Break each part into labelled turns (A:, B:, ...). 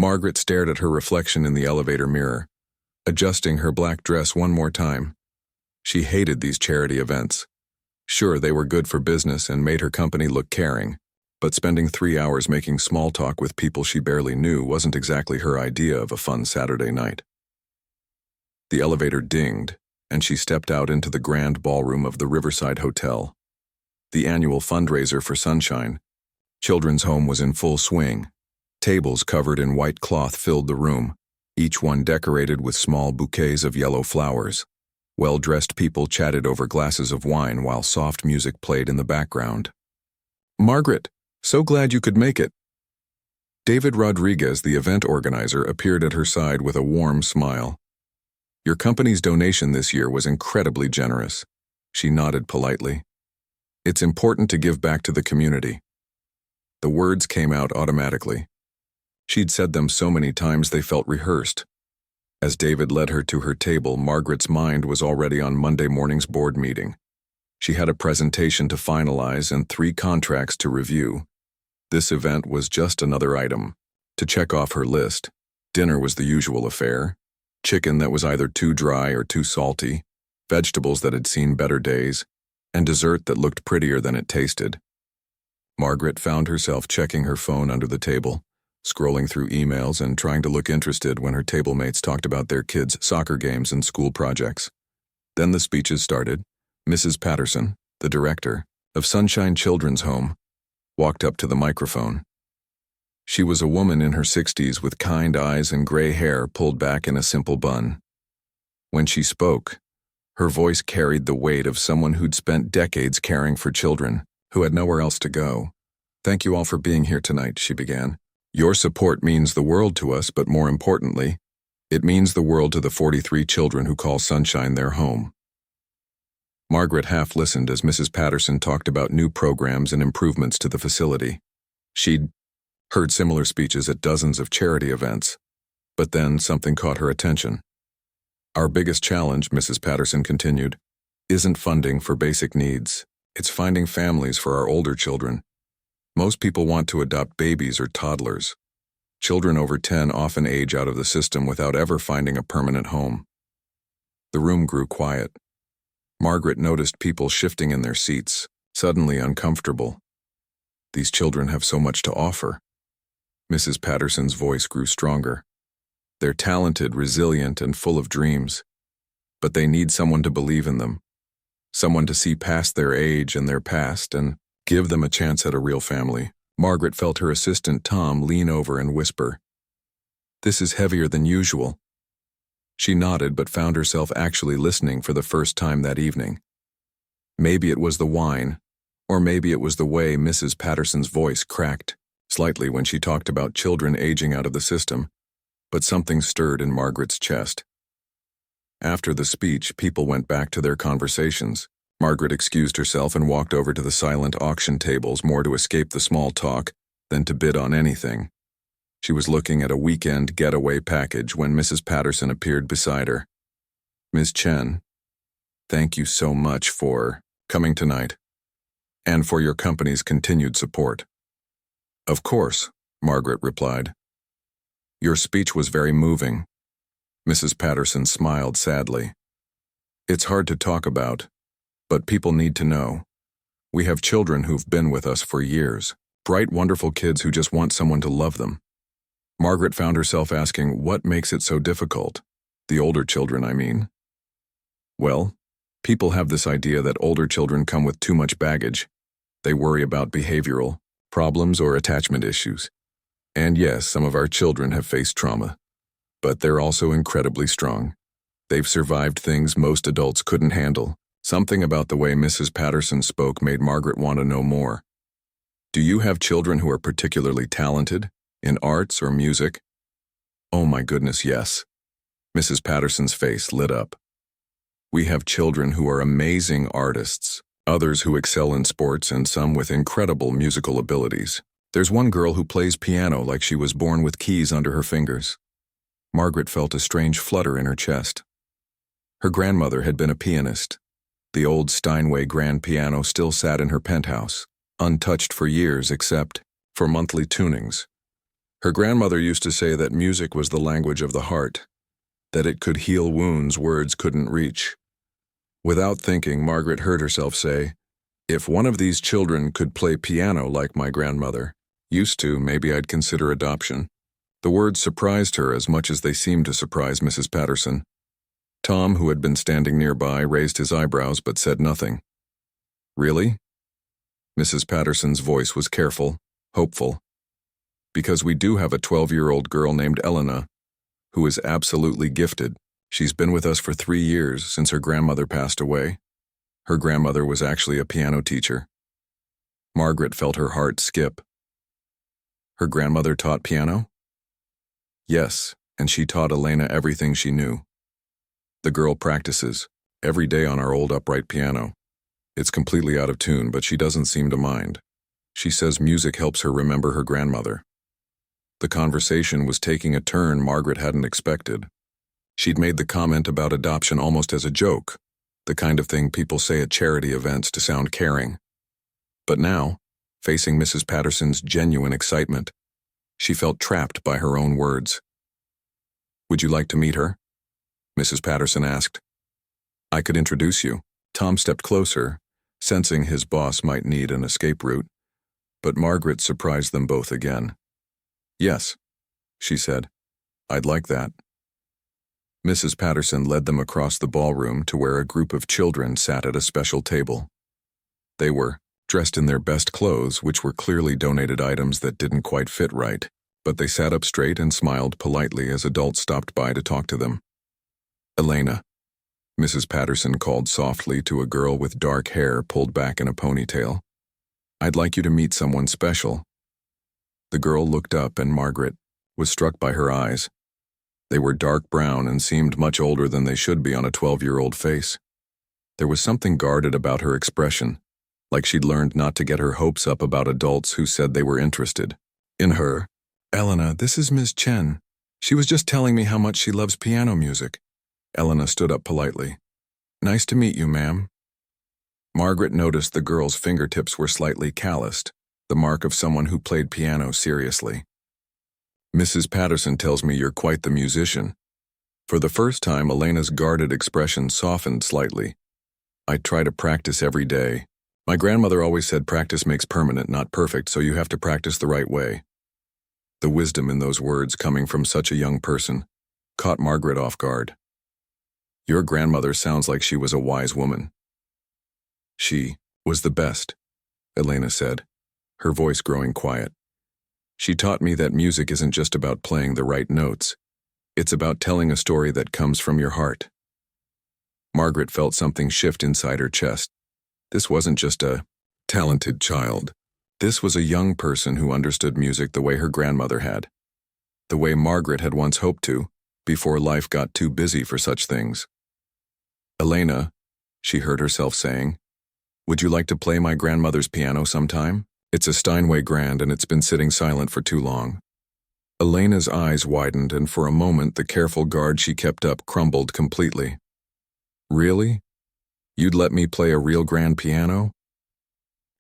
A: Margaret stared at her reflection in the elevator mirror, adjusting her black dress one more time. She hated these charity events. Sure, they were good for business and made her company look caring, but spending 3 hours making small talk with people she barely knew wasn't exactly her idea of a fun Saturday night. The elevator dinged, and she stepped out into the grand ballroom of the Riverside Hotel. The annual fundraiser for Sunshine Children's Home was in full swing. Tables covered in white cloth filled the room, each one decorated with small bouquets of yellow flowers. Well-dressed people chatted over glasses of wine while soft music played in the background. "Margaret, so glad you could make it." David Rodriguez, the event organizer, appeared at her side with a warm smile. "Your company's donation this year was incredibly generous." She nodded politely. "It's important to give back to the community." The words came out automatically. She'd said them so many times they felt rehearsed. As David led her to her table, Margaret's mind was already on Monday morning's board meeting. She had a presentation to finalize and 3 contracts to review. This event was just another item to check off her list. Dinner was the usual affair. Chicken that was either too dry or too salty, vegetables that had seen better days, and dessert that looked prettier than it tasted. Margaret found herself checking her phone under the table, scrolling through emails and trying to look interested when her table mates talked about their kids' soccer games and school projects. Then the speeches started. Mrs. Patterson, the director of Sunshine Children's Home, walked up to the microphone. She was a woman in her 60s with kind eyes and gray hair pulled back in a simple bun. When she spoke, her voice carried the weight of someone who'd spent decades caring for children who had nowhere else to go. "Thank you all for being here tonight," she began. "Your support means the world to us, but more importantly, it means the world to the 43 children who call Sunshine their home." Margaret half listened as Mrs. Patterson talked about new programs and improvements to the facility. She'd heard similar speeches at dozens of charity events, but then something caught her attention. "Our biggest challenge," Mrs. Patterson continued, "isn't funding for basic needs. It's finding families for our older children. Most people want to adopt babies or toddlers. Children over 10 often age out of the system without ever finding a permanent home." The room grew quiet. Margaret noticed people shifting in their seats, suddenly uncomfortable. "These children have so much to offer." Mrs. Patterson's voice grew stronger. "They're talented, resilient, and full of dreams. But they need someone to believe in them. Someone to see past their age and their past and give them a chance at a real family." Margaret felt her assistant Tom lean over and whisper, "This is heavier than usual." She nodded but found herself actually listening for the first time that evening. Maybe it was the wine, or maybe it was the way Mrs. Patterson's voice cracked slightly when she talked about children aging out of the system, but something stirred in Margaret's chest. After the speech, people went back to their conversations. Margaret excused herself and walked over to the silent auction tables more to escape the small talk than to bid on anything. She was looking at a weekend getaway package when Mrs. Patterson appeared beside her. "Ms. Chen, thank you so much for coming tonight, and for your company's continued support." "Of course," Margaret replied. "Your speech was very moving." Mrs. Patterson smiled sadly. "It's hard to talk about, but people need to know. We have children who've been with us for years, bright, wonderful kids who just want someone to love them." Margaret found herself asking, what makes it so difficult? The older children, I mean. Well, people have this idea that older children come with too much baggage. They worry about behavioral problems or attachment issues. And yes, some of our children have faced trauma. But they're also incredibly strong. They've survived things most adults couldn't handle. Something about the way Mrs. Patterson spoke made Margaret want to know more. "Do you have children who are particularly talented, in arts or music?" "Oh my goodness, yes." Mrs. Patterson's face lit up. "We have children who are amazing artists, others who excel in sports, and some with incredible musical abilities. There's one girl who plays piano like she was born with keys under her fingers." Margaret felt a strange flutter in her chest. Her grandmother had been a pianist. The old Steinway grand piano still sat in her penthouse, untouched for years except for monthly tunings. Her grandmother used to say that music was the language of the heart, that it could heal wounds words couldn't reach. Without thinking, Margaret heard herself say, "If one of these children could play piano like my grandmother used to, maybe I'd consider adoption." The words surprised her as much as they seemed to surprise Mrs. Patterson. Tom, who had been standing nearby, raised his eyebrows but said nothing. "Really?" Mrs. Patterson's voice was careful, hopeful. "Because we do have a 12-year-old girl named Elena, who is absolutely gifted. She's been with us for 3 years, since her grandmother passed away. Her grandmother was actually a piano teacher." Margaret felt her heart skip. Her grandmother taught piano? Yes, and she taught Elena everything she knew. The girl practices every day on our old upright piano. It's completely out of tune, but she doesn't seem to mind. She says music helps her remember her grandmother. The conversation was taking a turn Margaret hadn't expected. She'd made the comment about adoption almost as a joke, the kind of thing people say at charity events to sound caring. But now, facing Mrs. Patterson's genuine excitement, she felt trapped by her own words. "Would you like to meet her?" Mrs. Patterson asked. "I could introduce you." Tom stepped closer, sensing his boss might need an escape route, but Margaret surprised them both again. "Yes," she said. "I'd like that." Mrs. Patterson led them across the ballroom to where a group of children sat at a special table. They were dressed in their best clothes, which were clearly donated items that didn't quite fit right, but they sat up straight and smiled politely as adults stopped by to talk to them. "Elena," Mrs. Patterson called softly to a girl with dark hair pulled back in a ponytail. "I'd like you to meet someone special." The girl looked up and Margaret was struck by her eyes. They were dark brown and seemed much older than they should be on a 12-year-old face. There was something guarded about her expression, like she'd learned not to get her hopes up about adults who said they were interested in her. "Elena, this is Ms. Chen. She was just telling me how much she loves piano music." Elena stood up politely. "Nice to meet you, ma'am." Margaret noticed the girl's fingertips were slightly calloused, the mark of someone who played piano seriously. "Mrs. Patterson tells me you're quite the musician." For the first time, Elena's guarded expression softened slightly. "I try to practice every day. My grandmother always said practice makes permanent, not perfect, so you have to practice the right way." The wisdom in those words, coming from such a young person, caught Margaret off guard. "Your grandmother sounds like she was a wise woman." "She was the best," Elena said, her voice growing quiet. "She taught me that music isn't just about playing the right notes. It's about telling a story that comes from your heart." Margaret felt something shift inside her chest. This wasn't just a talented child. This was a young person who understood music the way her grandmother had. The way Margaret had once hoped to, before life got too busy for such things. "Elena," she heard herself saying, "would you like to play my grandmother's piano sometime? It's a Steinway grand and it's been sitting silent for too long." Elena's eyes widened and for a moment the careful guard she kept up crumbled completely. "Really? You'd let me play a real grand piano?"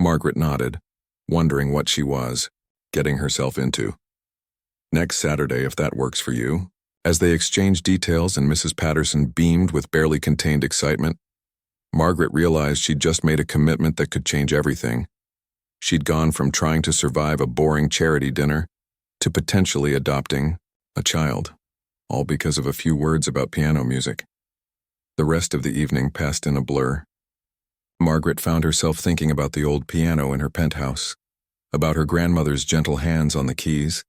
A: Margaret nodded, wondering what she was getting herself into. "Next Saturday, if that works for you." As they exchanged details and Mrs. Patterson beamed with barely contained excitement, Margaret realized she'd just made a commitment that could change everything. She'd gone from trying to survive a boring charity dinner to potentially adopting a child, all because of a few words about piano music. The rest of the evening passed in a blur. Margaret found herself thinking about the old piano in her penthouse, about her grandmother's gentle hands on the keys,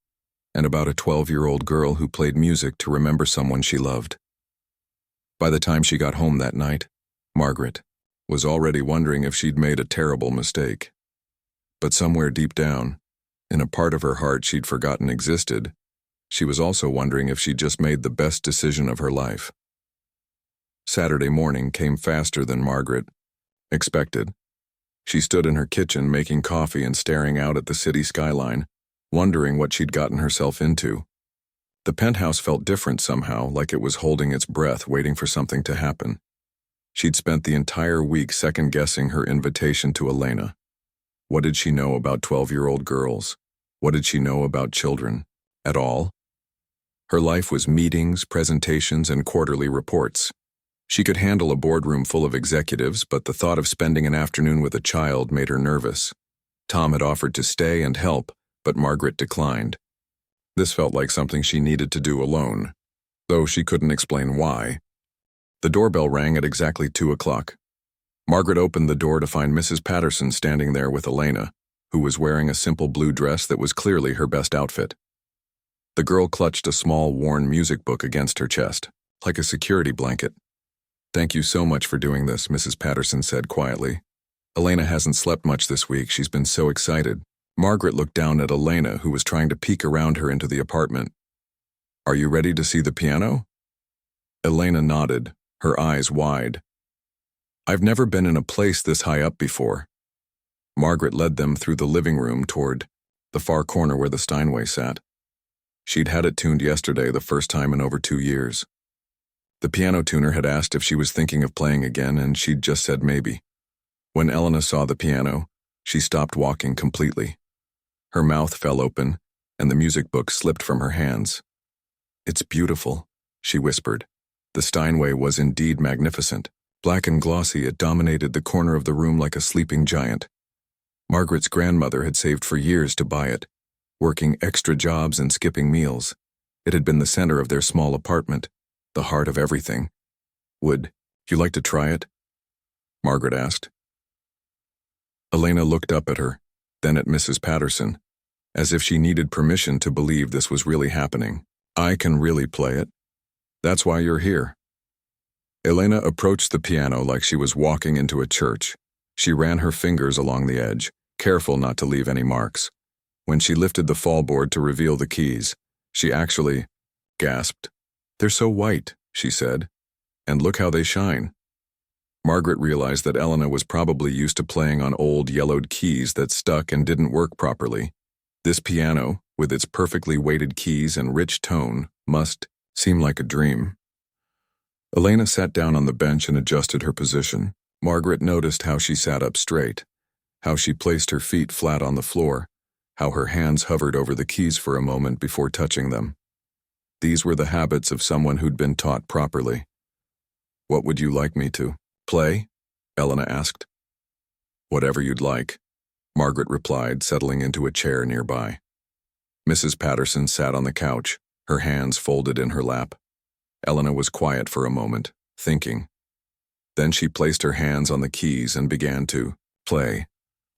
A: and about a 12-year-old girl who played music to remember someone she loved. By the time she got home that night, Margaret was already wondering if she'd made a terrible mistake. But somewhere deep down, in a part of her heart she'd forgotten existed, she was also wondering if she'd just made the best decision of her life. Saturday morning came faster than Margaret expected. She stood in her kitchen making coffee and staring out at the city skyline, wondering what she'd gotten herself into. The penthouse felt different somehow, like it was holding its breath, waiting for something to happen. She'd spent the entire week second-guessing her invitation to Elena. What did she know about 12-year-old girls? What did she know about children? At all. Her life was meetings, presentations, and quarterly reports. She could handle a boardroom full of executives, but the thought of spending an afternoon with a child made her nervous. Tom had offered to stay and help, but Margaret declined. This felt like something she needed to do alone, though she couldn't explain why. The doorbell rang at exactly 2 o'clock. Margaret opened the door to find Mrs. Patterson standing there with Elena, who was wearing a simple blue dress that was clearly her best outfit. The girl clutched a small, worn music book against her chest, like a security blanket. "Thank you so much for doing this," Mrs. Patterson said quietly. "Elena hasn't slept much this week. She's been so excited." Margaret looked down at Elena, who was trying to peek around her into the apartment. "Are you ready to see the piano?" Elena nodded, her eyes wide. "I've never been in a place this high up before." Margaret led them through the living room toward the far corner where the Steinway sat. She'd had it tuned yesterday, the first time in over 2 years. The piano tuner had asked if she was thinking of playing again, and she'd just said maybe. When Elena saw the piano, she stopped walking completely. Her mouth fell open, and the music book slipped from her hands. "It's beautiful," she whispered. The Steinway was indeed magnificent. Black and glossy, it dominated the corner of the room like a sleeping giant. Margaret's grandmother had saved for years to buy it, working extra jobs and skipping meals. It had been the center of their small apartment, the heart of everything. "Would you like to try it?" Margaret asked. Elena looked up at her, then at Mrs. Patterson, as if she needed permission to believe this was really happening. "I can really play it. That's why you're here." Elena approached the piano like she was walking into a church. She ran her fingers along the edge, careful not to leave any marks. When she lifted the fallboard to reveal the keys, she actually gasped. "They're so white," she said, "and look how they shine." Margaret realized that Elena was probably used to playing on old yellowed keys that stuck and didn't work properly. This piano, with its perfectly weighted keys and rich tone, must seem like a dream. Elena sat down on the bench and adjusted her position. Margaret noticed how she sat up straight, how she placed her feet flat on the floor, how her hands hovered over the keys for a moment before touching them. These were the habits of someone who'd been taught properly. "What would you like me to play?" Elena asked. "Whatever you'd like," Margaret replied, settling into a chair nearby. Mrs. Patterson sat on the couch, her hands folded in her lap. Elena was quiet for a moment, thinking. Then she placed her hands on the keys and began to play.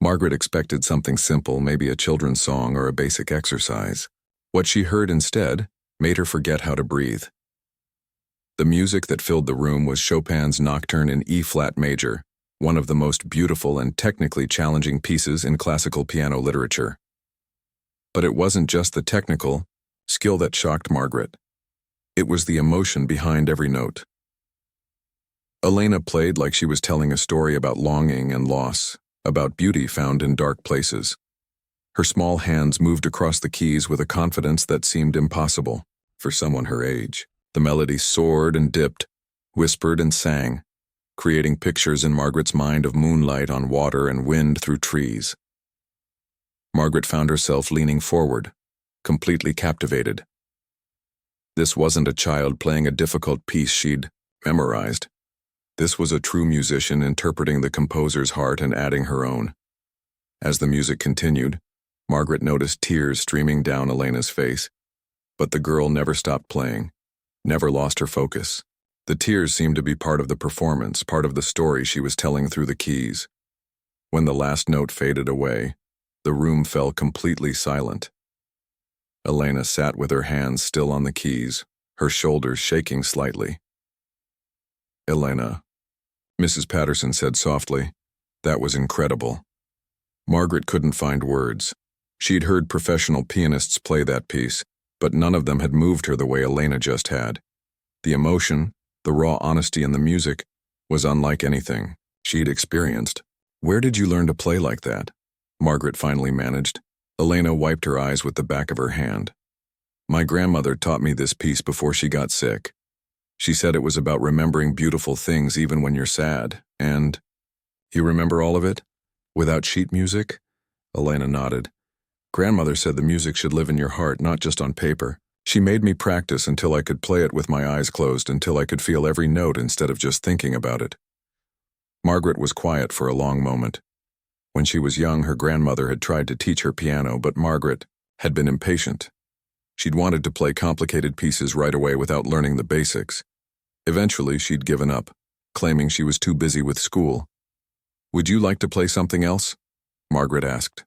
A: Margaret expected something simple, maybe a children's song or a basic exercise. What she heard instead made her forget how to breathe. The music that filled the room was Chopin's Nocturne in E-flat major, one of the most beautiful and technically challenging pieces in classical piano literature. But it wasn't just the technical skill that shocked Margaret. It was the emotion behind every note. Elena played like she was telling a story about longing and loss, about beauty found in dark places. Her small hands moved across the keys with a confidence that seemed impossible for someone her age. The melody soared and dipped, whispered and sang, creating pictures in Margaret's mind of moonlight on water and wind through trees. Margaret found herself leaning forward, completely captivated. This wasn't a child playing a difficult piece she'd memorized. This was a true musician interpreting the composer's heart and adding her own. As the music continued, Margaret noticed tears streaming down Elena's face, but the girl never stopped playing, never lost her focus. The tears seemed to be part of the performance, part of the story she was telling through the keys. When the last note faded away, the room fell completely silent. Elena sat with her hands still on the keys, her shoulders shaking slightly. "Elena," Mrs. Patterson said softly, "that was incredible." Margaret couldn't find words. She'd heard professional pianists play that piece, but none of them had moved her the way Elena just had. The emotion, the raw honesty in the music, was unlike anything she'd experienced. "Where did you learn to play like that?" Margaret finally managed. Elena wiped her eyes with the back of her hand. "My grandmother taught me this piece before she got sick. She said it was about remembering beautiful things even when you're sad, and—" "You remember all of it? Without sheet music?" Elena nodded. Grandmother said the music should live in your heart, not just on paper. She made me practice until I could play it with my eyes closed, until I could feel every note instead of just thinking about it. Margaret was quiet for a long moment. When she was young, her grandmother had tried to teach her piano, but Margaret had been impatient. She'd wanted to play complicated pieces right away without learning the basics. Eventually, she'd given up, claiming she was too busy with school. "Would you like to play something else?" Margaret asked.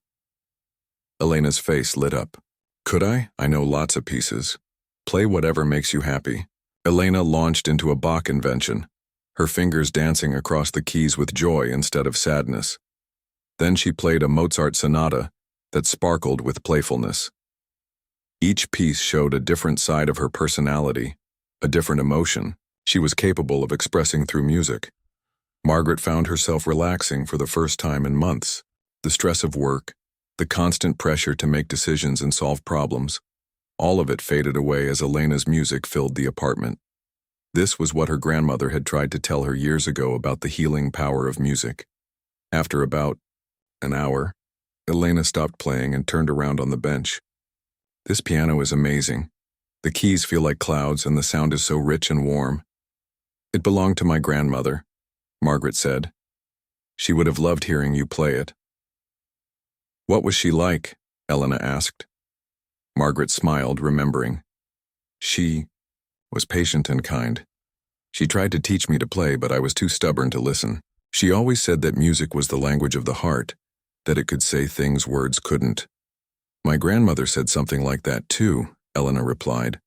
A: Elena's face lit up. "Could I? I know lots of pieces. Play whatever makes you happy." Elena launched into a Bach invention, her fingers dancing across the keys with joy instead of sadness. Then she played a Mozart sonata that sparkled with playfulness. Each piece showed a different side of her personality, a different emotion she was capable of expressing through music. Margaret found herself relaxing for the first time in months. The stress of work, the constant pressure to make decisions and solve problems, all of it faded away as Elena's music filled the apartment. This was what her grandmother had tried to tell her years ago about the healing power of music. After about an hour, Elena stopped playing and turned around on the bench. "This piano is amazing. The keys feel like clouds and the sound is so rich and warm." "It belonged to my grandmother," Margaret said. "She would have loved hearing you play it." "What was she like?" Elena asked. Margaret smiled, remembering. "She was patient and kind. She tried to teach me to play, but I was too stubborn to listen. She always said that music was the language of the heart, that it could say things words couldn't." "My grandmother said something like that too," Elena replied.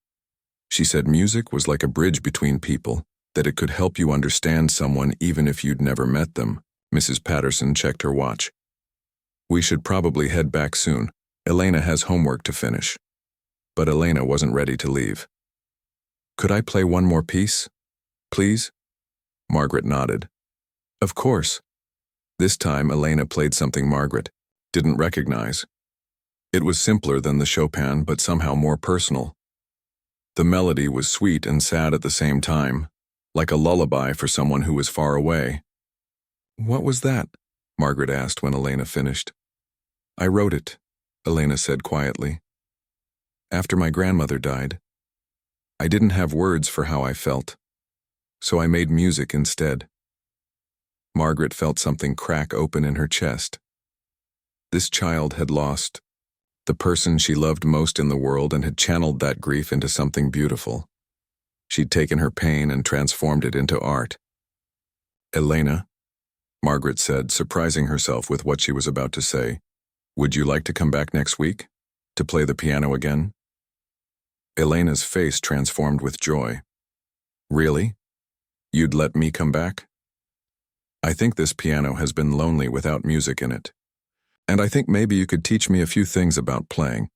A: "She said music was like a bridge between people, that it could help you understand someone even if you'd never met them." Mrs. Patterson checked her watch. "We should probably head back soon. Elena has homework to finish." But Elena wasn't ready to leave. "Could I play one more piece, please?" Margaret nodded. "Of course." This time, Elena played something Margaret didn't recognize. It was simpler than the Chopin, but somehow more personal. The melody was sweet and sad at the same time, like a lullaby for someone who was far away. "What was that?" Margaret asked when Elena finished. "I wrote it," Elena said quietly. "After my grandmother died. I didn't have words for how I felt, so I made music instead." Margaret felt something crack open in her chest. This child had lost the person she loved most in the world and had channeled that grief into something beautiful. She'd taken her pain and transformed it into art. "Elena," Margaret said, surprising herself with what she was about to say, "would you like to come back next week? To play the piano again?" Elena's face transformed with joy. "Really? You'd let me come back? I think this piano has been lonely without music in it. And I think maybe you could teach me a few things about playing."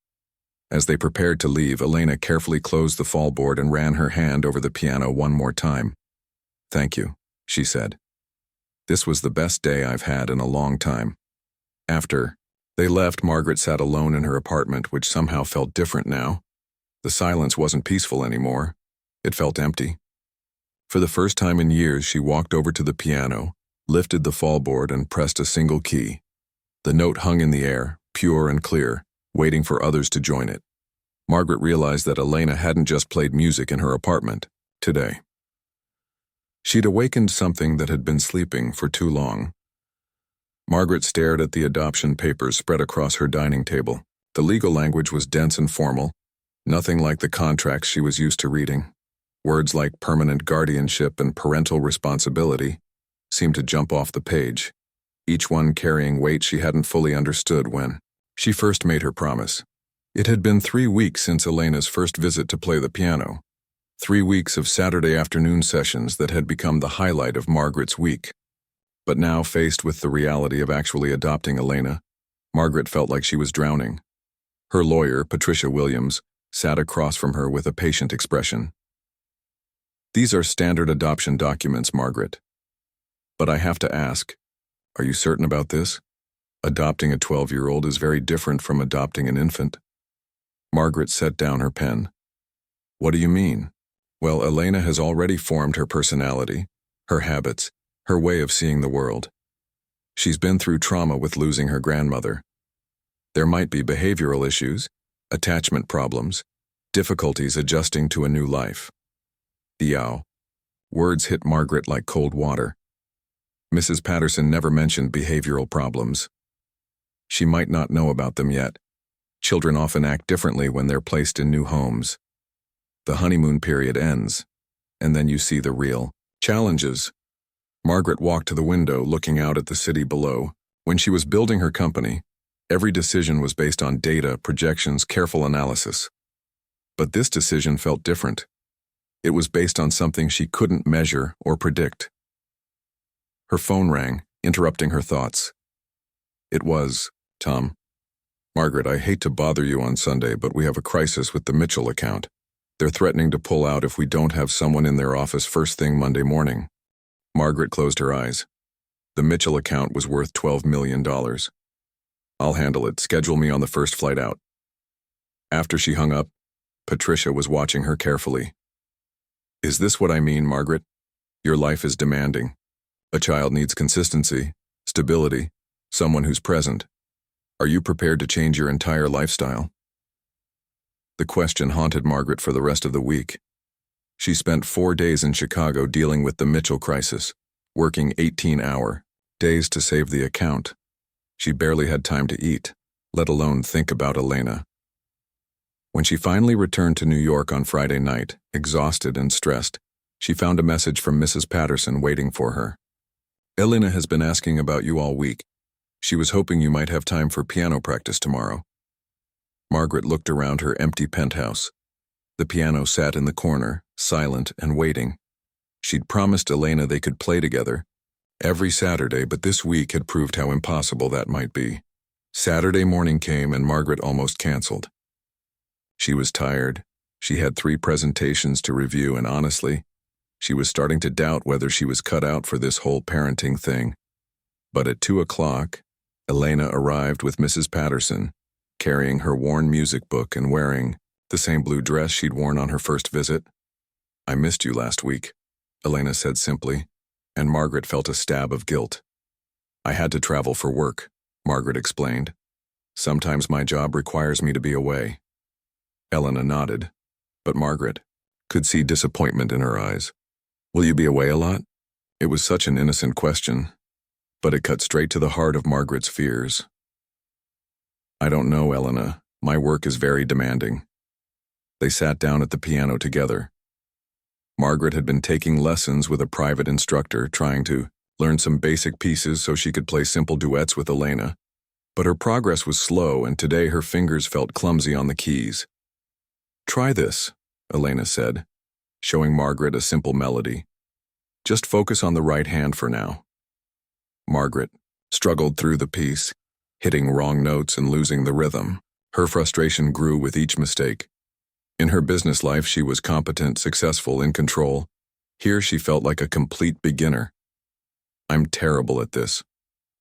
A: As they prepared to leave, Elena carefully closed the fallboard and ran her hand over the piano one more time. "Thank you," she said. "This was the best day I've had in a long time." After they left, Margaret sat alone in her apartment, which somehow felt different now. The silence wasn't peaceful anymore. It felt empty. For the first time in years, she walked over to the piano, lifted the fallboard, and pressed a single key. The note hung in the air, pure and clear, waiting for others to join it. Margaret realized that Elena hadn't just played music in her apartment today. She'd awakened something that had been sleeping for too long. Margaret stared at the adoption papers spread across her dining table. The legal language was dense and formal, nothing like the contracts she was used to reading. Words like permanent guardianship and parental responsibility seemed to jump off the page, each one carrying weight she hadn't fully understood when she first made her promise. It had been 3 weeks since Elena's first visit to play the piano. 3 weeks of Saturday afternoon sessions that had become the highlight of Margaret's week. But now, faced with the reality of actually adopting Elena, Margaret felt like she was drowning. Her lawyer, Patricia Williams, sat across from her with a patient expression. "These are standard adoption documents, Margaret. But I have to ask, are you certain about this? Adopting a 12-year-old is very different from adopting an infant." Margaret set down her pen. "What do you mean?" "Well, Elena has already formed her personality, her habits, her way of seeing the world. She's been through trauma with losing her grandmother. There might be behavioral issues, attachment problems, difficulties adjusting to a new life. Yow. Words hit Margaret like cold water. Mrs. Patterson never mentioned behavioral problems. She might not know about them yet. Children often act differently when they're placed in new homes. The honeymoon period ends, and then you see the real challenges. Margaret walked to the window, looking out at the city below. When she was building her company, every decision was based on data, projections, careful analysis. But this decision felt different. It was based on something she couldn't measure or predict. Her phone rang, interrupting her thoughts. It was Tom. Margaret, I hate to bother you on Sunday, but we have a crisis with the Mitchell account. They're threatening to pull out if we don't have someone in their office first thing Monday morning. Margaret closed her eyes. The Mitchell account was worth $12 million. I'll handle it. Schedule me on the first flight out. After she hung up, Patricia was watching her carefully. Is this what I mean, Margaret? Your life is demanding. A child needs consistency, stability, someone who's present. Are you prepared to change your entire lifestyle? The question haunted Margaret for the rest of the week. She spent 4 days in Chicago dealing with the Mitchell crisis, working 18-hour days to save the account. She barely had time to eat, let alone think about Elena. When she finally returned to New York on Friday night, exhausted and stressed, she found a message from Mrs. Patterson waiting for her. Elena has been asking about you all week. She was hoping you might have time for piano practice tomorrow. Margaret looked around her empty penthouse. The piano sat in the corner, silent and waiting. She'd promised Elena they could play together every Saturday, but this week had proved how impossible that might be. Saturday morning came and Margaret almost canceled. She was tired. She had 3 presentations to review, and honestly, she was starting to doubt whether she was cut out for this whole parenting thing. But at 2 o'clock, Elena arrived with Mrs. Patterson, carrying her worn music book and wearing the same blue dress she'd worn on her first visit. I missed you last week, Elena said simply, and Margaret felt a stab of guilt. I had to travel for work, Margaret explained. Sometimes my job requires me to be away. Elena nodded, but Margaret could see disappointment in her eyes. Will you be away a lot? It was such an innocent question, but it cut straight to the heart of Margaret's fears. I don't know, Elena. My work is very demanding. They sat down at the piano together. Margaret had been taking lessons with a private instructor, trying to learn some basic pieces so she could play simple duets with Elena. But her progress was slow, and today her fingers felt clumsy on the keys. Try this, Elena said, showing Margaret a simple melody. Just focus on the right hand for now. Margaret struggled through the piece, hitting wrong notes and losing the rhythm. Her frustration grew with each mistake. In her business life, she was competent, successful, in control. Here she felt like a complete beginner. I'm terrible at this,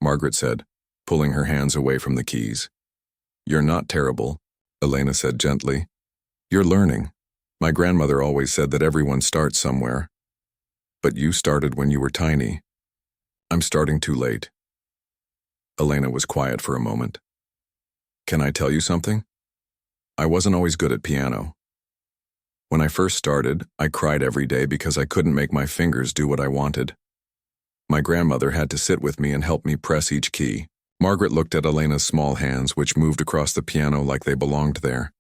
A: Margaret said, pulling her hands away from the keys. You're not terrible, Elena said gently. You're learning. My grandmother always said that everyone starts somewhere. But you started when you were tiny. I'm starting too late. Elena was quiet for a moment. Can I tell you something? I wasn't always good at piano. When I first started, I cried every day because I couldn't make my fingers do what I wanted. My grandmother had to sit with me and help me press each key. Margaret looked at Elena's small hands, which moved across the piano like they belonged there.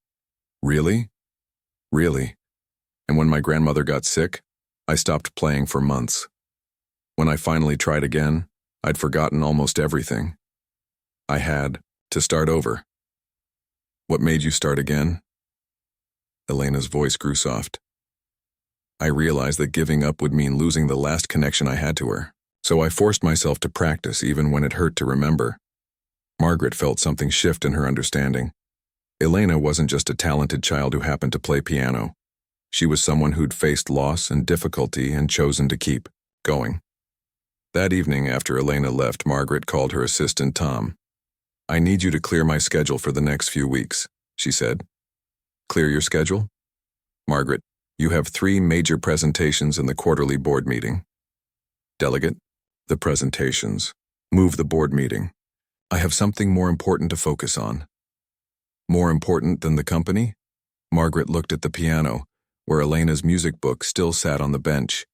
A: Really? Really. And when my grandmother got sick, I stopped playing for months. When I finally tried again, I'd forgotten almost everything. I had to start over. What made you start again? Elena's voice grew soft. I realized that giving up would mean losing the last connection I had to her, so I forced myself to practice even when it hurt to remember. Margaret felt something shift in her understanding. Elena wasn't just a talented child who happened to play piano. She was someone who'd faced loss and difficulty and chosen to keep going. That evening, after Elena left, Margaret called her assistant, Tom. I need you to clear my schedule for the next few weeks, she said. Clear your schedule? Margaret, you have 3 major presentations in the quarterly board meeting. Delegate, the presentations. Move the board meeting. I have something more important to focus on. More important than the company? Margaret looked at the piano, where Elena's music book still sat on the bench.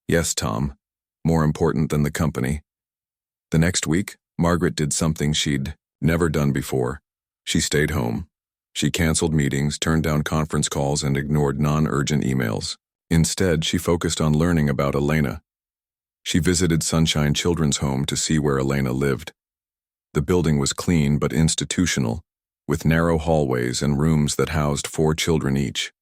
A: Yes, Tom. More important than the company. The next week, Margaret did something she'd never done before. She stayed home. She canceled meetings, turned down conference calls, and ignored non-urgent emails. Instead, she focused on learning about Elena. She visited Sunshine Children's Home to see where Elena lived. The building was clean but institutional, with narrow hallways and rooms that housed 4 children each.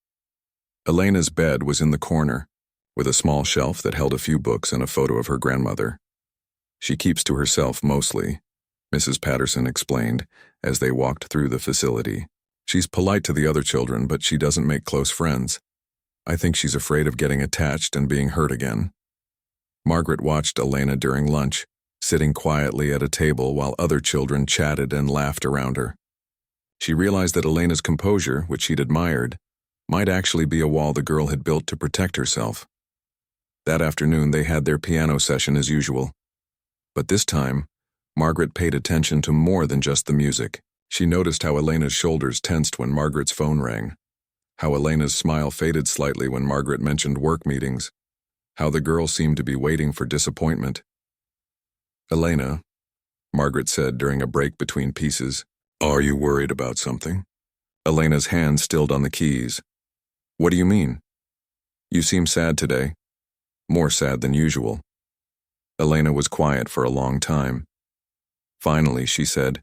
A: Elena's bed was in the corner, with a small shelf that held a few books and a photo of her grandmother. She keeps to herself mostly, Mrs. Patterson explained as they walked through the facility. She's polite to the other children, but she doesn't make close friends. I think she's afraid of getting attached and being hurt again. Margaret watched Elena during lunch, sitting quietly at a table while other children chatted and laughed around her. She realized that Elena's composure, which she'd admired, might actually be a wall the girl had built to protect herself. That afternoon they had their piano session as usual. But this time, Margaret paid attention to more than just the music. She noticed how Elena's shoulders tensed when Margaret's phone rang, how Elena's smile faded slightly when Margaret mentioned work meetings, how the girl seemed to be waiting for disappointment. "Elena," Margaret said during a break between pieces, "are you worried about something?" Elena's hand stilled on the keys. "What do you mean? You seem sad today. More sad than usual." Elena was quiet for a long time. Finally, she said,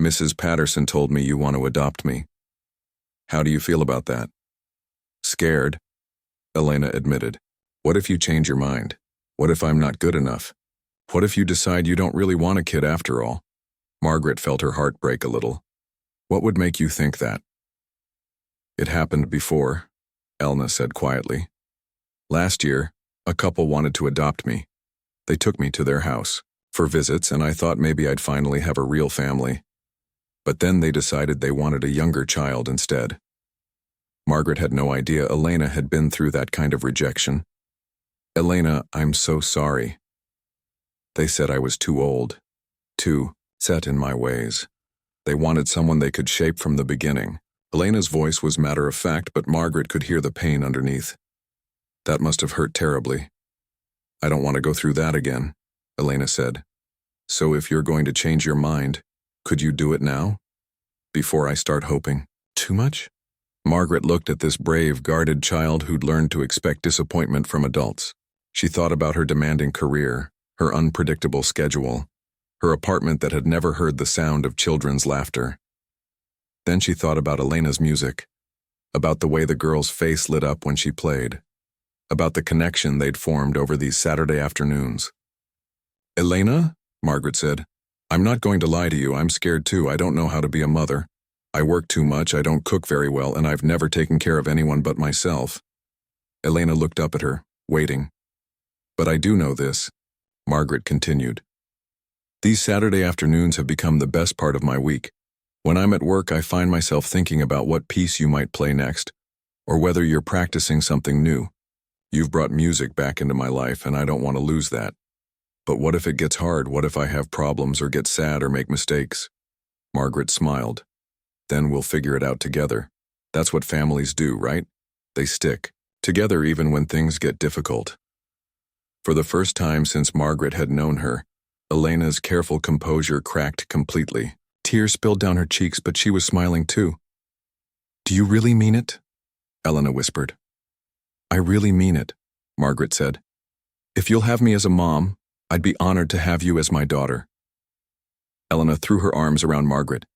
A: "Mrs. Patterson told me you want to adopt me. How do you feel about that?" "Scared," Elena admitted. "What if you change your mind? What if I'm not good enough? What if you decide you don't really want a kid after all?" Margaret felt her heart break a little. "What would make you think that?" "It happened before," Elna said quietly. "Last year, a couple wanted to adopt me. They took me to their house for visits, and I thought maybe I'd finally have a real family. But then they decided they wanted a younger child instead." Margaret had no idea Elena had been through that kind of rejection. "Elena, I'm so sorry. They said I was too old, too set in my ways. They wanted someone they could shape from the beginning." Elena's voice was matter-of-fact, but Margaret could hear the pain underneath. "That must have hurt terribly." "I don't want to go through that again," Elena said. "So if you're going to change your mind, could you do it now? Before I start hoping too much?" Margaret looked at this brave, guarded child who'd learned to expect disappointment from adults. She thought about her demanding career, her unpredictable schedule, her apartment that had never heard the sound of children's laughter. Then she thought about Elena's music, about the way the girl's face lit up when she played, about the connection they'd formed over these Saturday afternoons. "Elena," Margaret said, "I'm not going to lie to you, I'm scared too. I don't know how to be a mother. I work too much, I don't cook very well, and I've never taken care of anyone but myself." Elena looked up at her, waiting. "But I do know this," Margaret continued. "These Saturday afternoons have become the best part of my week. When I'm at work, I find myself thinking about what piece you might play next, or whether you're practicing something new. You've brought music back into my life, and I don't want to lose that. But what if it gets hard? What if I have problems or get sad or make mistakes?" Margaret smiled. "Then we'll figure it out together. That's what families do, right? They stick together even when things get difficult." For the first time since Margaret had known her, Elena's careful composure cracked completely. Tears spilled down her cheeks, but she was smiling too. "Do you really mean it?" Elena whispered. "I really mean it," Margaret said. "If you'll have me as a mom, I'd be honored to have you as my daughter." Elena threw her arms around Margaret,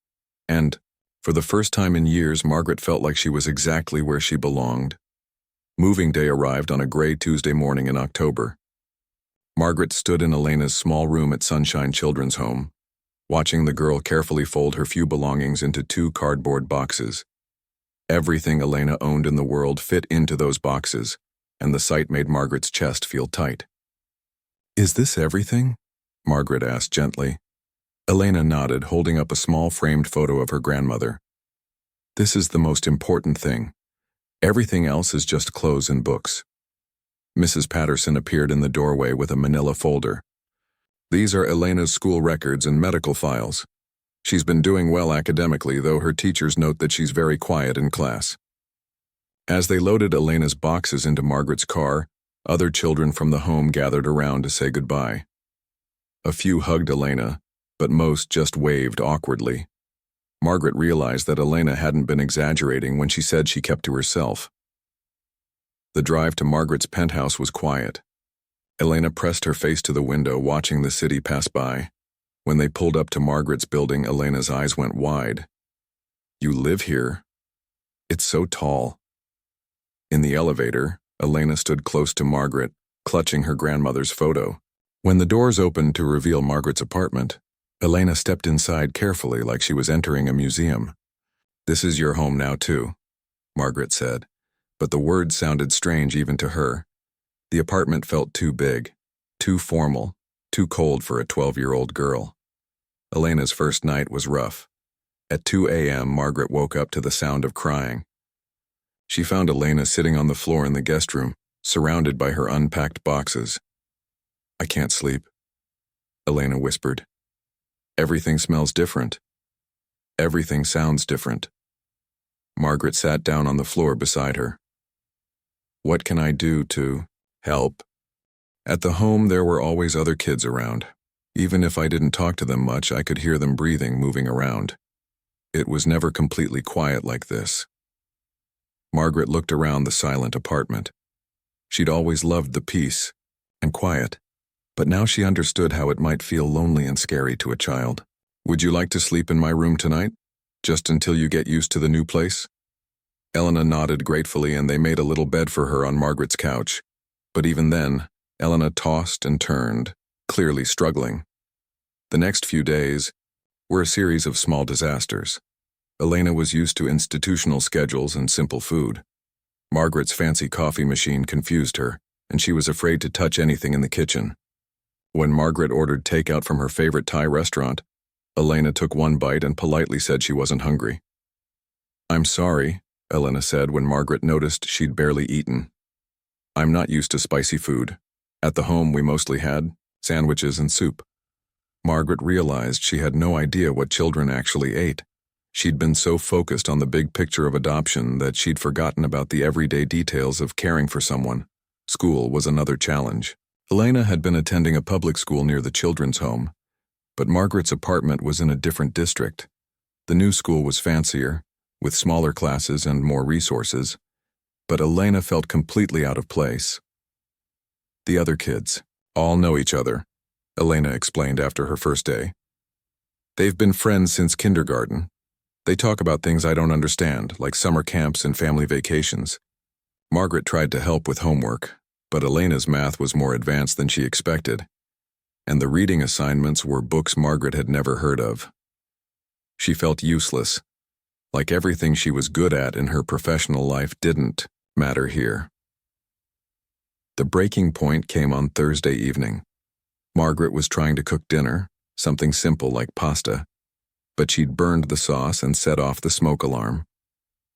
A: and, for the first time in years, Margaret felt like she was exactly where she belonged. Moving day arrived on a gray Tuesday morning in October. Margaret stood in Elena's small room at Sunshine Children's Home, watching the girl carefully fold her few belongings into 2 cardboard boxes. Everything Elena owned in the world fit into those boxes, and the sight made Margaret's chest feel tight. "Is this everything?" Margaret asked gently. Elena nodded, holding up a small framed photo of her grandmother. "This is the most important thing. Everything else is just clothes and books." Mrs. Patterson appeared in the doorway with a manila folder. "These are Elena's school records and medical files. She's been doing well academically, though her teachers note that she's very quiet in class. As they loaded Elena's boxes into Margaret's car, other children from the home gathered around to say goodbye. A few hugged Elena, but most just waved awkwardly. Margaret realized that Elena hadn't been exaggerating when she said she kept to herself. The drive to Margaret's penthouse was quiet. Elena pressed her face to the window, watching the city pass by. When they pulled up to Margaret's building, Elena's eyes went wide. "You live here? It's so tall." In the elevator, Elena stood close to Margaret, clutching her grandmother's photo. When the doors opened to reveal Margaret's apartment, Elena stepped inside carefully like she was entering a museum. "This is your home now, too," Margaret said, but the words sounded strange even to her. The apartment felt too big, too formal, too cold for a 12-year-old girl. Elena's first night was rough. At 2 a.m., Margaret woke up to the sound of crying. She found Elena sitting on the floor in the guest room, surrounded by her unpacked boxes. "I can't sleep," Elena whispered. "Everything smells different. Everything sounds different." Margaret sat down on the floor beside her. "What can I do to help?" At the home, there were always other kids around. Even if I didn't talk to them much, I could hear them breathing, moving around. It was never completely quiet like this. Margaret looked around the silent apartment. She'd always loved the peace and quiet, but now she understood how it might feel lonely and scary to a child. "Would you like to sleep in my room tonight, just until you get used to the new place?" Elena nodded gratefully, and they made a little bed for her on Margaret's couch. But even then, Elena tossed and turned, clearly struggling. The next few days were a series of small disasters. Elena was used to institutional schedules and simple food. Margaret's fancy coffee machine confused her, and she was afraid to touch anything in the kitchen. When Margaret ordered takeout from her favorite Thai restaurant, Elena took one bite and politely said she wasn't hungry. "I'm sorry," Elena said when Margaret noticed she'd barely eaten. "I'm not used to spicy food. At the home, we mostly had sandwiches and soup." Margaret realized she had no idea what children actually ate. She'd been so focused on the big picture of adoption that she'd forgotten about the everyday details of caring for someone. School was another challenge. Elena had been attending a public school near the children's home, but Margaret's apartment was in a different district. The new school was fancier, with smaller classes and more resources, but Elena felt completely out of place. "The other kids all know each other," Elena explained after her first day. "They've been friends since kindergarten. They talk about things I don't understand, like summer camps and family vacations." Margaret tried to help with homework, but Elena's math was more advanced than she expected, and the reading assignments were books Margaret had never heard of. She felt useless, like everything she was good at in her professional life didn't matter here. The breaking point came on Thursday evening. Margaret was trying to cook dinner, something simple like pasta, but she'd burned the sauce and set off the smoke alarm.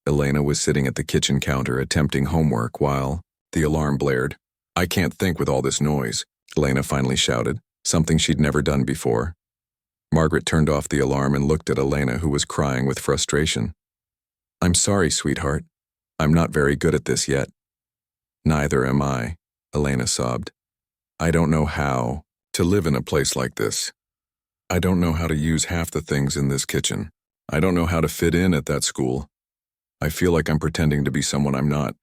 A: Elena was sitting at the kitchen counter attempting homework while the alarm blared. "I can't think with all this noise," Elena finally shouted, something she'd never done before. Margaret turned off the alarm and looked at Elena, who was crying with frustration. "I'm sorry, sweetheart. I'm not very good at this yet." "Neither am I," Elena sobbed. "I don't know how to live in a place like this. I don't know how to use half the things in this kitchen. I don't know how to fit in at that school. I feel like I'm pretending to be someone I'm not."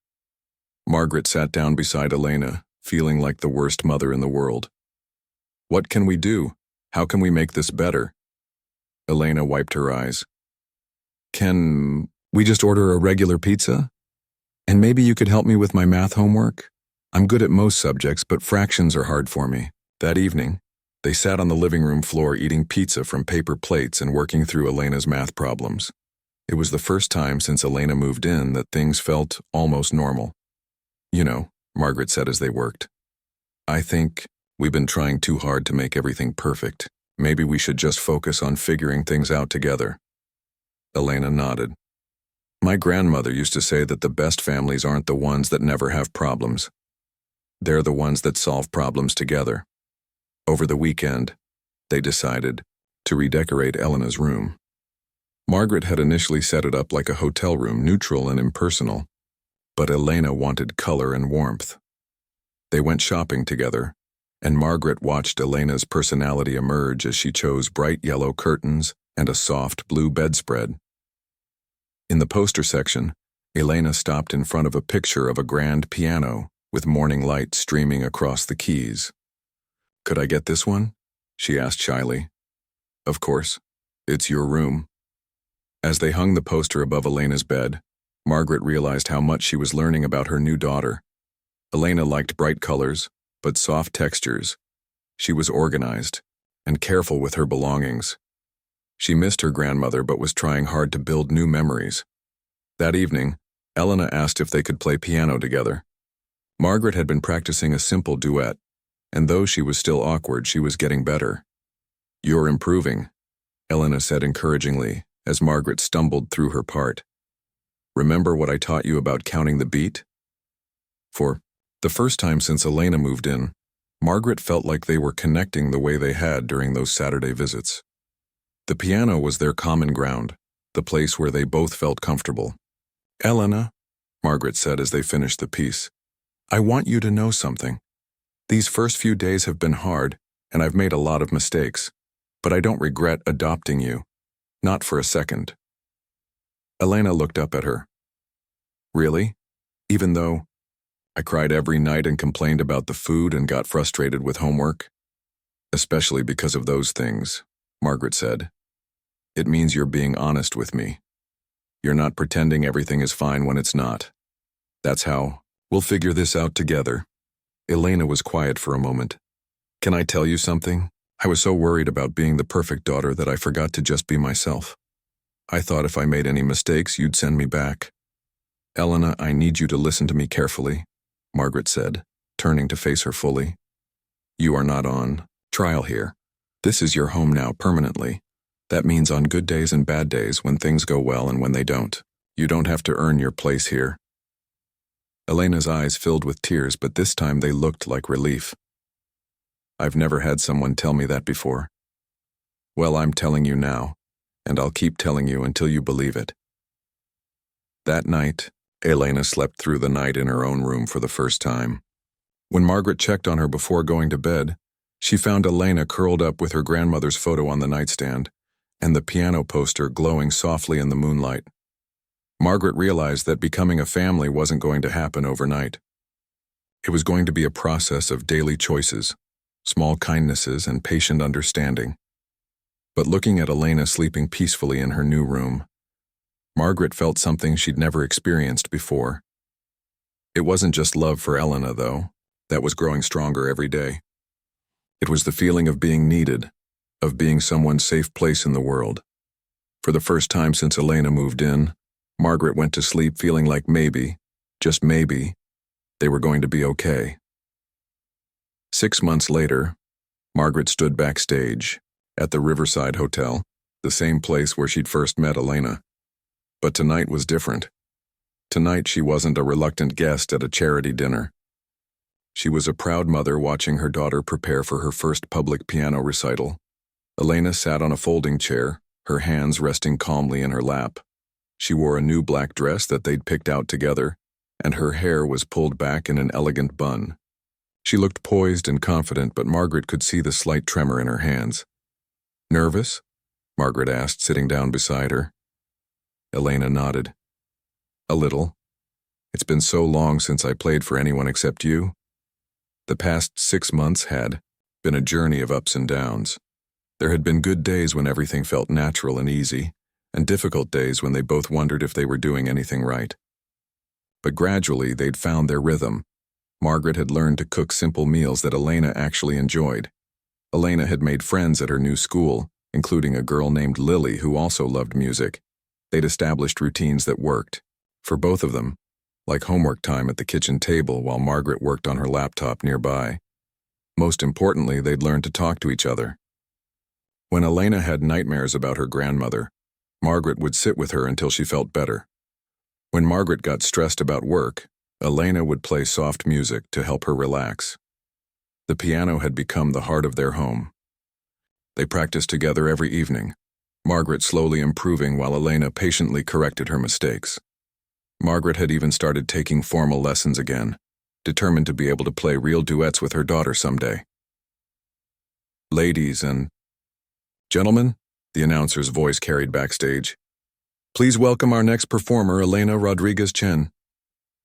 A: Margaret sat down beside Elena, feeling like the worst mother in the world. "What can we do? How can we make this better?" Elena wiped her eyes. "Can we just order a regular pizza? And maybe you could help me with my math homework? I'm good at most subjects, but fractions are hard for me." That evening, they sat on the living room floor eating pizza from paper plates and working through Elena's math problems. It was the first time since Elena moved in that things felt almost normal. "You know," Margaret said as they worked, "I think we've been trying too hard to make everything perfect. Maybe we should just focus on figuring things out together." Elena nodded. "My grandmother used to say that the best families aren't the ones that never have problems. They're the ones that solve problems together." Over the weekend, they decided to redecorate Elena's room. Margaret had initially set it up like a hotel room, neutral and impersonal, but Elena wanted color and warmth. They went shopping together, and Margaret watched Elena's personality emerge as she chose bright yellow curtains and a soft blue bedspread. In the poster section, Elena stopped in front of a picture of a grand piano with morning light streaming across the keys. "Could I get this one?" she asked shyly. "Of course. It's your room." As they hung the poster above Elena's bed, Margaret realized how much she was learning about her new daughter. Elena liked bright colors, but soft textures. She was organized and careful with her belongings. She missed her grandmother but was trying hard to build new memories. That evening, Elena asked if they could play piano together. Margaret had been practicing a simple duet, and though she was still awkward, she was getting better. "You're improving," Elena said encouragingly as Margaret stumbled through her part. "Remember what I taught you about counting the beat?" For the first time since Elena moved in, Margaret felt like they were connecting the way they had during those Saturday visits. The piano was their common ground, the place where they both felt comfortable. "Elena," Margaret said as they finished the piece, "I want you to know something. These first few days have been hard, and I've made a lot of mistakes, but I don't regret adopting you. Not for a second." Elena looked up at her. "Really? Even though I cried every night and complained about the food and got frustrated with homework?" "Especially because of those things," Margaret said. "It means you're being honest with me. You're not pretending everything is fine when it's not. That's how we'll figure this out together." Elena was quiet for a moment. "Can I tell you something? I was so worried about being the perfect daughter that I forgot to just be myself. I thought if I made any mistakes, you'd send me back." "Elena, I need you to listen to me carefully," Margaret said, turning to face her fully. "You are not on trial here. This is your home now permanently. That means on good days and bad days, when things go well and when they don't. You don't have to earn your place here." Elena's eyes filled with tears, but this time they looked like relief. "I've never had someone tell me that before." "Well, I'm telling you now, and I'll keep telling you until you believe it." That night, Elena slept through the night in her own room for the first time. When Margaret checked on her before going to bed, she found Elena curled up with her grandmother's photo on the nightstand and the piano poster glowing softly in the moonlight. Margaret realized that becoming a family wasn't going to happen overnight. It was going to be a process of daily choices, small kindnesses, and patient understanding. But looking at Elena sleeping peacefully in her new room, Margaret felt something she'd never experienced before. It wasn't just love for Elena, though, that was growing stronger every day. It was the feeling of being needed, of being someone's safe place in the world. For the first time since Elena moved in, Margaret went to sleep feeling like maybe, just maybe, they were going to be okay. 6 months later, Margaret stood backstage at the Riverside Hotel, the same place where she'd first met Elena. But tonight was different. Tonight she wasn't a reluctant guest at a charity dinner. She was a proud mother watching her daughter prepare for her first public piano recital. Elena sat on a folding chair, her hands resting calmly in her lap. She wore a new black dress that they'd picked out together, and her hair was pulled back in an elegant bun. She looked poised and confident, but Margaret could see the slight tremor in her hands. "Nervous?" Margaret asked, sitting down beside her. Elena nodded. "A little. It's been so long since I played for anyone except you." The past 6 months had been a journey of ups and downs. There had been good days when everything felt natural and easy, and difficult days when they both wondered if they were doing anything right. But gradually they'd found their rhythm. Margaret had learned to cook simple meals that Elena actually enjoyed. Elena had made friends at her new school, including a girl named Lily who also loved music. They'd established routines that worked, for both of them, like homework time at the kitchen table while Margaret worked on her laptop nearby. Most importantly, they'd learned to talk to each other. When Elena had nightmares about her grandmother, Margaret would sit with her until she felt better. When Margaret got stressed about work, Elena would play soft music to help her relax. The piano had become the heart of their home. They practiced together every evening, Margaret slowly improving while Elena patiently corrected her mistakes. Margaret had even started taking formal lessons again, determined to be able to play real duets with her daughter someday. "Ladies and gentlemen," the announcer's voice carried backstage, "please welcome our next performer, Elena Rodriguez-Chen."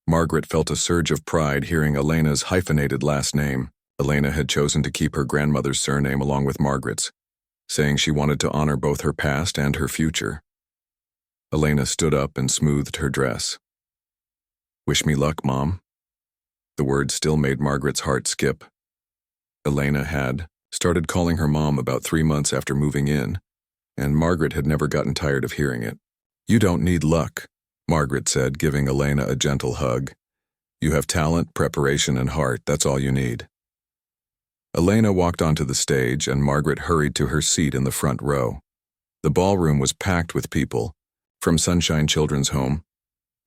A: Margaret felt a surge of pride hearing Elena's hyphenated last name. Elena had chosen to keep her grandmother's surname along with Margaret's, saying she wanted to honor both her past and her future. Elena stood up and smoothed her dress. "Wish me luck, Mom." The words still made Margaret's heart skip. Elena had started calling her mom about 3 months after moving in, and Margaret had never gotten tired of hearing it. "You don't need luck," Margaret said, giving Elena a gentle hug. "You have talent, preparation, and heart. That's all you need." Elena walked onto the stage, and Margaret hurried to her seat in the front row. The ballroom was packed with people, from Sunshine Children's Home,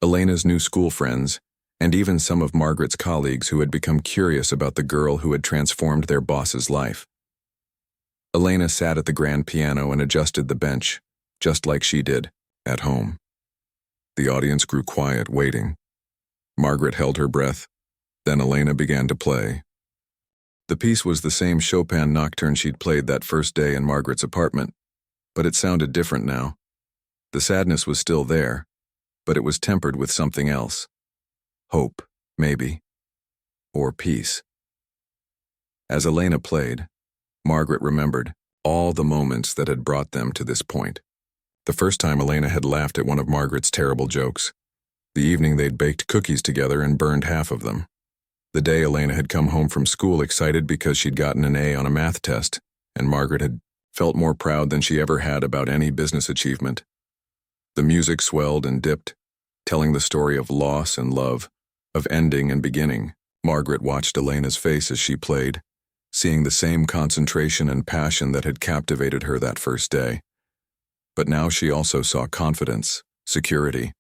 A: Elena's new school friends, and even some of Margaret's colleagues who had become curious about the girl who had transformed their boss's life. Elena sat at the grand piano and adjusted the bench, just like she did at home. The audience grew quiet, waiting. Margaret held her breath. Then Elena began to play. The piece was the same Chopin nocturne she'd played that first day in Margaret's apartment, but it sounded different now. The sadness was still there, but it was tempered with something else. Hope, maybe. Or peace. As Elena played, Margaret remembered all the moments that had brought them to this point. The first time Elena had laughed at one of Margaret's terrible jokes. The evening they'd baked cookies together and burned half of them. The day Elena had come home from school excited because she'd gotten an A on a math test, and Margaret had felt more proud than she ever had about any business achievement. The music swelled and dipped, telling the story of loss and love, of ending and beginning. Margaret watched Elena's face as she played, seeing the same concentration and passion that had captivated her that first day. But now she also saw confidence, security,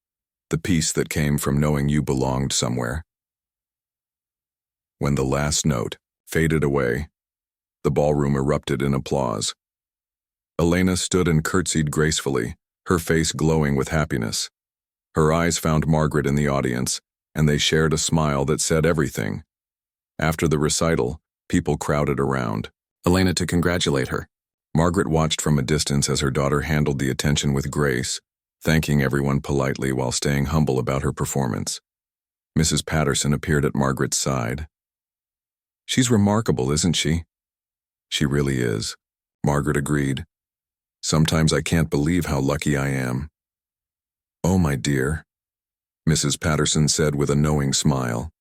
A: the peace that came from knowing you belonged somewhere. When the last note faded away, the ballroom erupted in applause. Elena stood and curtsied gracefully, her face glowing with happiness. Her eyes found Margaret in the audience, and they shared a smile that said everything. After the recital, people crowded around Elena to congratulate her. Margaret watched from a distance as her daughter handled the attention with grace, thanking everyone politely while staying humble about her performance. Mrs. Patterson appeared at Margaret's side. "She's remarkable, isn't she?" "She really is," Margaret agreed. "Sometimes I can't believe how lucky I am." "Oh, my dear," Mrs. Patterson said with a knowing smile.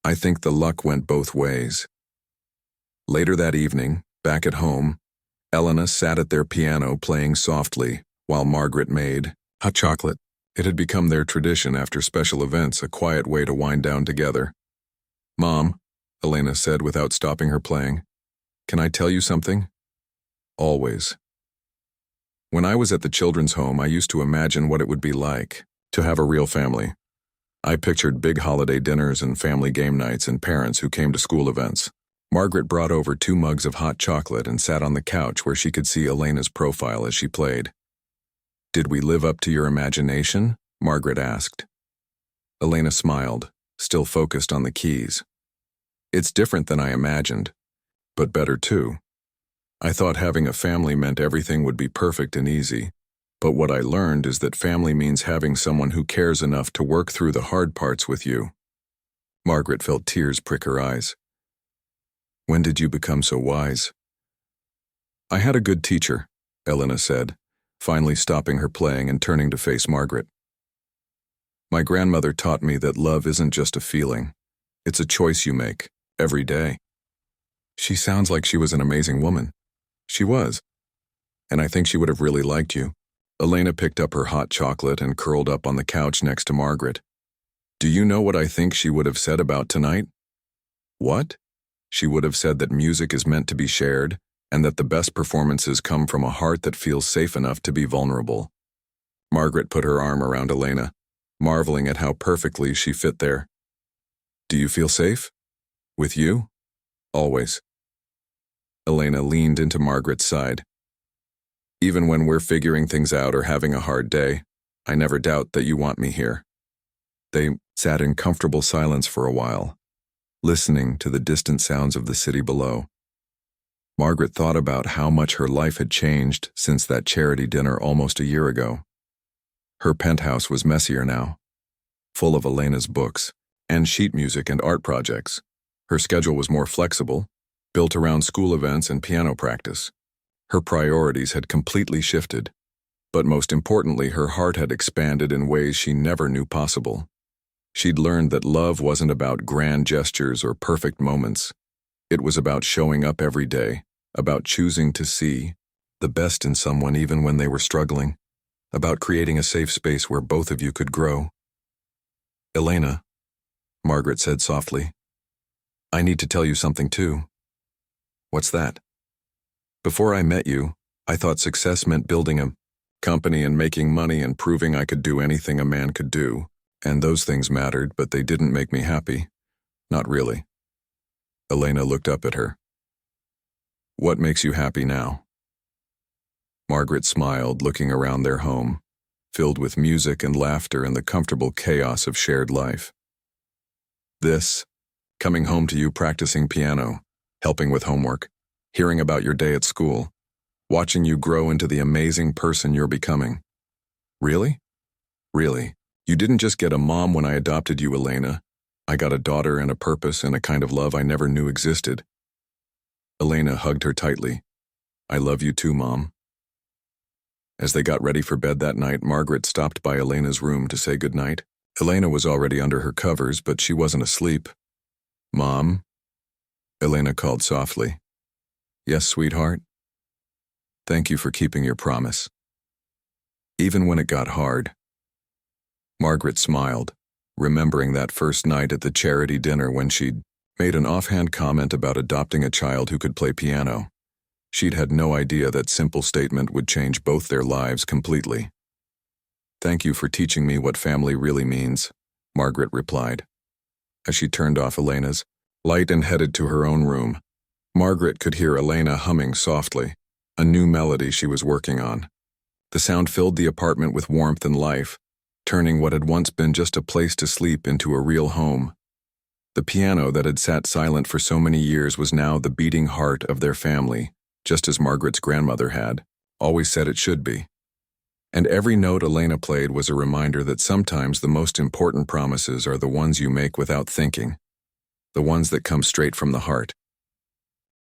A: "I think the luck went both ways." Later that evening, back at home, Elena sat at their piano playing softly while Margaret made hot chocolate. It had become their tradition after special events, a quiet way to wind down together. "Mom," Elena said without stopping her playing, "can I tell you something?" "Always." "When I was at the children's home, I used to imagine what it would be like to have a real family. I pictured big holiday dinners and family game nights and parents who came to school events." Margaret brought over 2 mugs of hot chocolate and sat on the couch where she could see Elena's profile as she played. "Did we live up to your imagination?" Margaret asked. Elena smiled, still focused on the keys. "It's different than I imagined, but better too. I thought having a family meant everything would be perfect and easy, but what I learned is that family means having someone who cares enough to work through the hard parts with you." Margaret felt tears prick her eyes. "When did you become so wise?" "I had a good teacher," Elena said, finally stopping her playing and turning to face Margaret. "My grandmother taught me that love isn't just a feeling. It's a choice you make, every day." "She sounds like she was an amazing woman." "She was. And I think she would have really liked you." Elena picked up her hot chocolate and curled up on the couch next to Margaret. "Do you know what I think she would have said about tonight?" "What?" "She would have said that music is meant to be shared, and that the best performances come from a heart that feels safe enough to be vulnerable." Margaret put her arm around Elena, marveling at how perfectly she fit there. "Do you feel safe? With you?" "Always." Elena leaned into Margaret's side. Even when we're figuring things out or having a hard day, I never doubt that you want me here." They sat in comfortable silence for a while, listening to the distant sounds of the city below. Margaret thought about how much her life had changed since that charity dinner almost a year ago. Her penthouse was messier now, full of Elena's books and sheet music and art projects. Her schedule was more flexible, built around school events and piano practice. Her priorities had completely shifted, but most importantly, her heart had expanded in ways she never knew possible. She'd learned that love wasn't about grand gestures or perfect moments. It was about showing up every day, about choosing to see the best in someone even when they were struggling, about creating a safe space where both of you could grow. "Elena," Margaret said softly, "I need to tell you something too." "What's that?" "Before I met you, I thought success meant building a company and making money and proving I could do anything a man could do. And those things mattered, but they didn't make me happy. Not really." Elena looked up at her. "What makes you happy now?" Margaret smiled, looking around their home, filled with music and laughter and the comfortable chaos of shared life. "This, coming home to you practicing piano, helping with homework, hearing about your day at school, watching you grow into the amazing person you're becoming." "Really?" "Really. You didn't just get a mom when I adopted you, Elena. I got a daughter and a purpose and a kind of love I never knew existed." Elena hugged her tightly. "I love you too, Mom." As they got ready for bed that night, Margaret stopped by Elena's room to say goodnight. Elena was already under her covers, but she wasn't asleep. "Mom?" Elena called softly. "Yes, sweetheart?" "Thank you for keeping your promise." Even when it got hard. Margaret smiled, remembering that first night at the charity dinner when she'd made an offhand comment about adopting a child who could play piano. She'd had no idea that simple statement would change both their lives completely. "Thank you for teaching me what family really means," Margaret replied. As she turned off Elena's light and headed to her own room, Margaret could hear Elena humming softly, a new melody she was working on. The sound filled the apartment with warmth and life, turning what had once been just a place to sleep into a real home. The piano that had sat silent for so many years was now the beating heart of their family, just as Margaret's grandmother had always said it should be. And every note Elena played was a reminder that sometimes the most important promises are the ones you make without thinking, the ones that come straight from the heart.